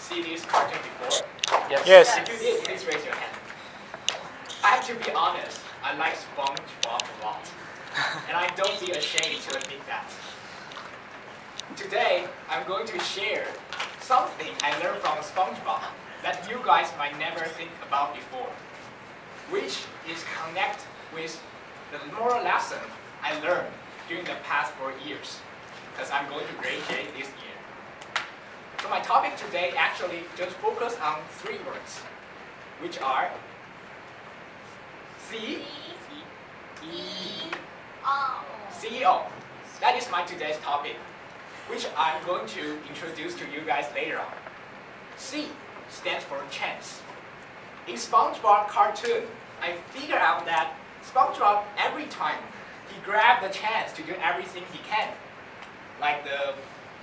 see this cartoon before? Yes. If you did, please raise your hand. I have to be honest, I like SpongeBob a lot. And I don't be ashamed to admit that. Today, I'm going to share something I learned from SpongeBob that you guys might never think about before, which is connect with the moral lesson I learned during the past 4 years, because I'm going to graduate this year. So my topic today actually just focus on 3 words, which are CEO. That is my today's topic, which I'm going to introduce to you guys later on. C stands for chance. In SpongeBob cartoon, I figured out that SpongeBob, every time he grabbed the chance to do everything he can, like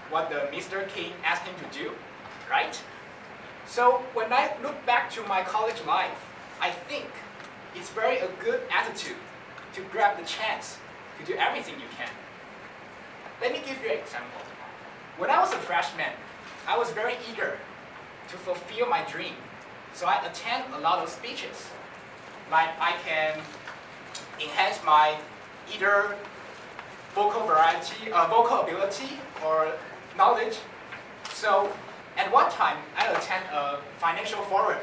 what the Mr. King asked him to do, right? So when I look back to my college life, I think it's very a good attitude to grab the chance to do everything you can. Let me give you an example. When I was a freshman, I was very eager to fulfill my dream. So I attend a lot of speeches. Like I can enhance my either vocal ability or knowledge. So at one time, I attend a financial forum.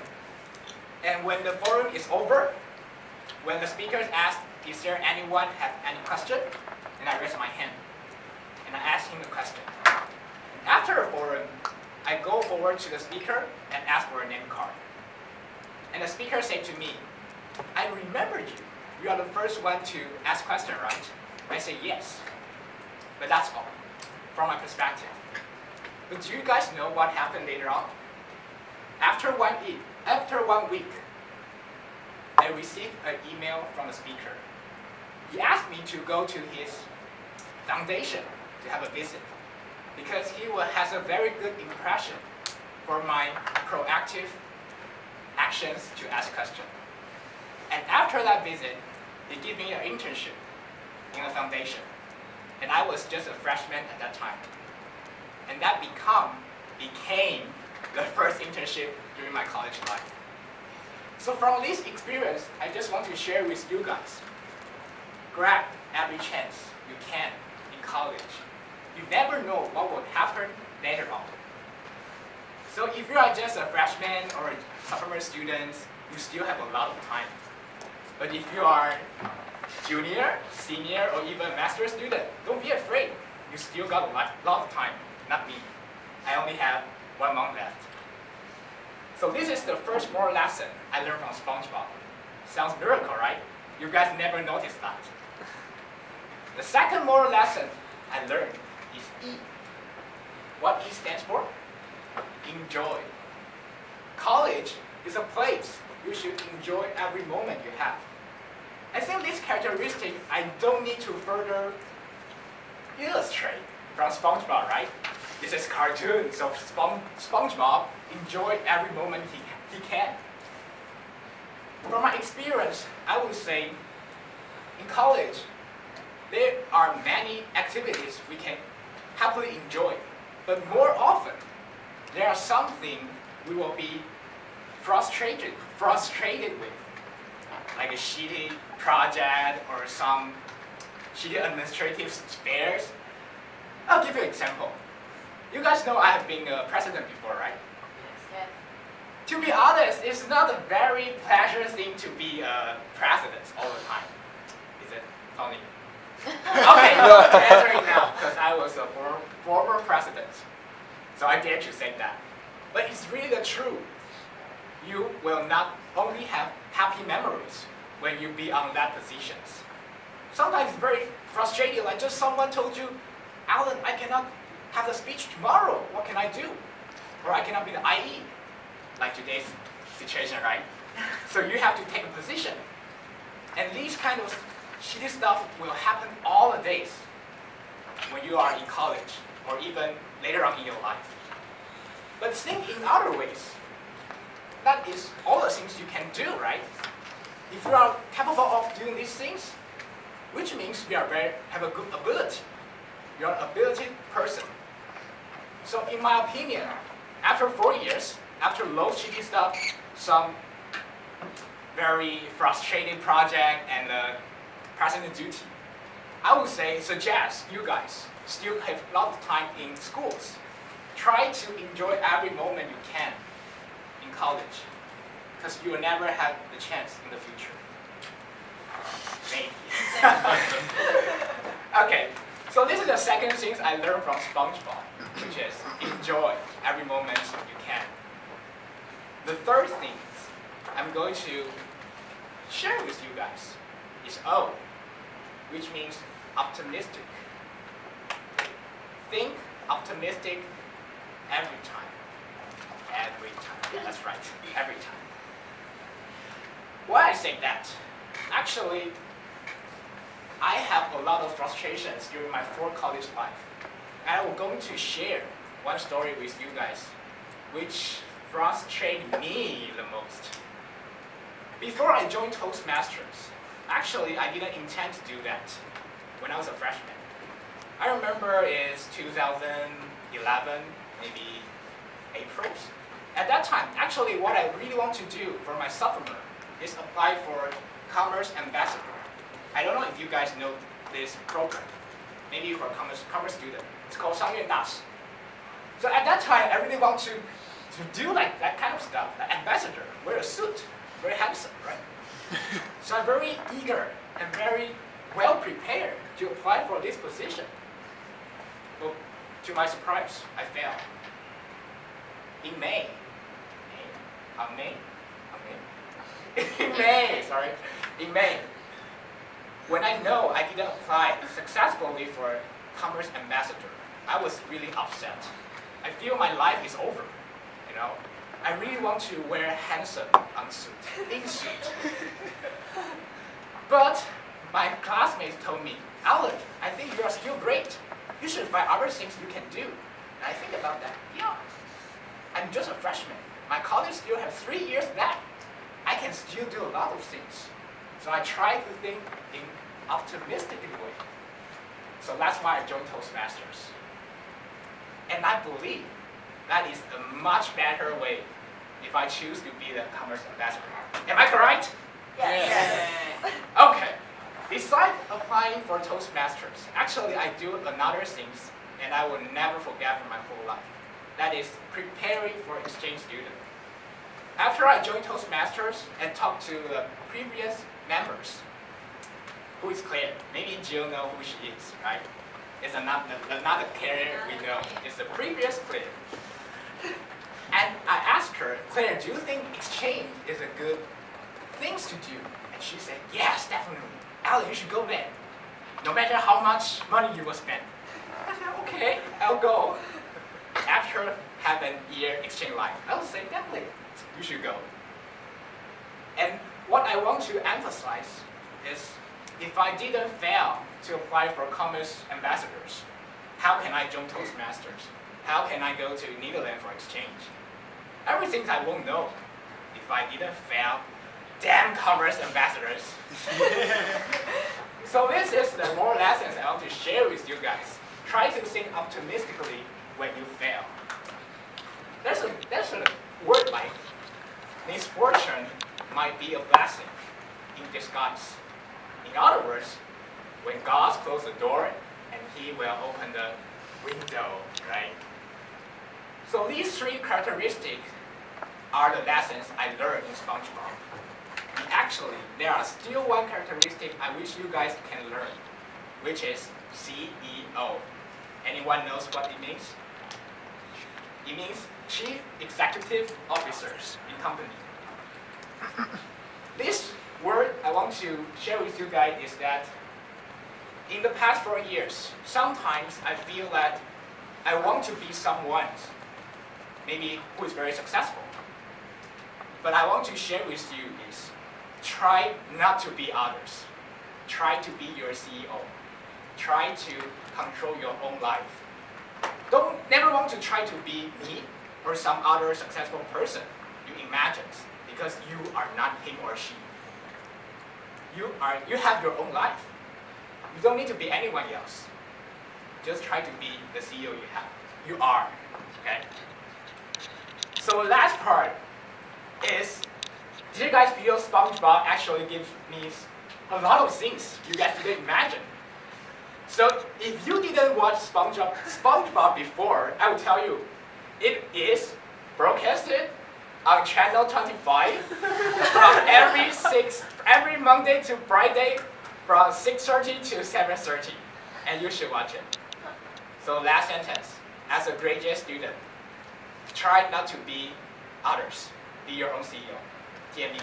And when the forum is over, when the speakers ask, is there anyone have any question? And I raise my hand. And I ask him the question. And after the forum, I go forward to the speaker and ask for a name card. And the speaker said to me, I remember you. You are the first one to ask question, right? I say yes. But that's all, from my perspective. But do you guys know what happened later on? After 1 week, I received an email from the speaker. He asked me to go to his foundation to have a visit because he has a very good impression for my proactive actions to ask questions. And after that visit, he gave me an internship in the foundation. And I was just a freshman at that time. And that became the first internship during my college life. So from this experience, I just want to share with you guys. Grab every chance you can in college. You never know what will happen later on. So if you are just a freshman or a sophomore student, you still have a lot of time. But if you are junior, senior, or even a master's student, don't be afraid. You still got a lot of time, not me. I only have 1 month left. So this is the first moral lesson I learned from SpongeBob. Sounds miracle, right? You guys never noticed that. The second moral lesson I learned is E. What E stands for? Enjoy. College is a place you should enjoy every moment you have. I think this characteristic I don't need to further illustrate from SpongeBob, right? This is cartoon, so SpongeBob enjoy every moment he can. From my experience, I would say in college, there are many activities we can happily enjoy, but more often, there are something we will be frustrated with, like a shitty project or some shitty administrative affairs. I'll give you an example. You guys know I have been a president before, right? Yes. To be honest, it's not a very pleasure thing to be a president all the time. Is it, Tony? Okay, I'm going to answer it now because I was a former president. So I dare to say that. But it's really the truth. You will not only have happy memories when you be on that positions. Sometimes it's very frustrating, like just someone told you, Alan, I cannot have the speech tomorrow. What can I do? Or I cannot be the IE, like today's situation, right? So you have to take a position. And these kind of shitty stuff will happen all the days when you are in college or even later on in your life. But think in other ways. That is all the things you can do, right? If you are capable of doing these things, which means you have a good ability. You're an ability person. So in my opinion, After 4 years, after low cheating stuff, some very frustrating project and president duty, I would suggest you guys still have a lot of time in schools. Try to enjoy every moment you can in college, because you will never have the chance in the future. Maybe. Okay, so this is the second thing I learned from SpongeBob, which is enjoy every moment you can. The third thing I'm going to share with you guys is O, which means optimistic. Think optimistic every time. Every time. Yeah, that's right. Every time. Why I say that? Actually, I have a lot of frustrations during my college life. And I'm going to share one story with you guys, which frustrated me the most. Before I joined Toastmasters, actually I didn't intend to do that when I was a freshman. I remember it's 2011, maybe April. At that time, actually what I really want to do for my sophomore is apply for Commerce Ambassador. I don't know if you guys know this program, maybe for commerce student. It's called 商业大使. So at that time, I really want to do like that kind of stuff, like ambassador, wear a suit, very handsome, right? So I'm very eager and very well prepared to apply for this position. Well, to my surprise, I failed. In May, in May, when I know I didn't apply successfully for Commerce Ambassador, I was really upset. I feel my life is over, you know. I really want to wear handsome in suit. But my classmates told me, Alan, I think you are still great. You should find other things you can do. And I think about that. Yeah, I'm just a freshman. My college still has 3 years left. I can still do a lot of things. So I try to think in optimistic way. So that's why I joined Toastmasters. And I believe that is a much better way if I choose to be the Commerce Ambassador. Am I correct? Yes. Okay. Besides applying for Toastmasters, actually I do another things and I will never forget for my whole life. That is preparing for exchange student. After I joined Toastmasters and talked to the previous members, who is Claire? Maybe Jill know who she is, right? It's another Claire we know. It's the previous Claire. And I asked her, Claire, do you think exchange is a good thing to do? And she said, yes, definitely. Alan, you should go there. No matter how much money you will spend. I said, okay, I'll go. After having a year exchange life, I would say, definitely, you should go. And what I want to emphasize is, if I didn't fail to apply for Commerce Ambassadors, how can I join Toastmasters? How can I go to Netherlands for exchange? Everything I won't know if I didn't fail. Damn Commerce Ambassadors. So this is the more lessons I want to share with you guys. Try to think optimistically when you fail. There's a word like misfortune might be a blessing in disguise. In other words, when God closes the door and He will open the window, right? So these three characteristics are the lessons I learned in SpongeBob. And actually, there are still one characteristic I wish you guys can learn, which is CEO. Anyone knows what it means? It means Chief Executive Officers in company. This word I want to share with you guys is that in the past 4 years, sometimes I feel that I want to be someone, maybe who is very successful. But I want to share with you is, try not to be others. Try to be your CEO. Try to control your own life. Never want to try to be me or some other successful person you imagine, because you are not him or she. You have your own life. You don't need to be anyone else. Just try to be the CEO you have. You are, okay? So last part is, did you guys feel SpongeBob actually gives me a lot of things you guys didn't imagine? So if you didn't watch SpongeBob before, I will tell you, it is broadcasted on channel 25 from every Monday to Friday from 6:30 to 7:30, and you should watch it. So last sentence, as a grade J student, try not to be others. Be your own CEO. TME.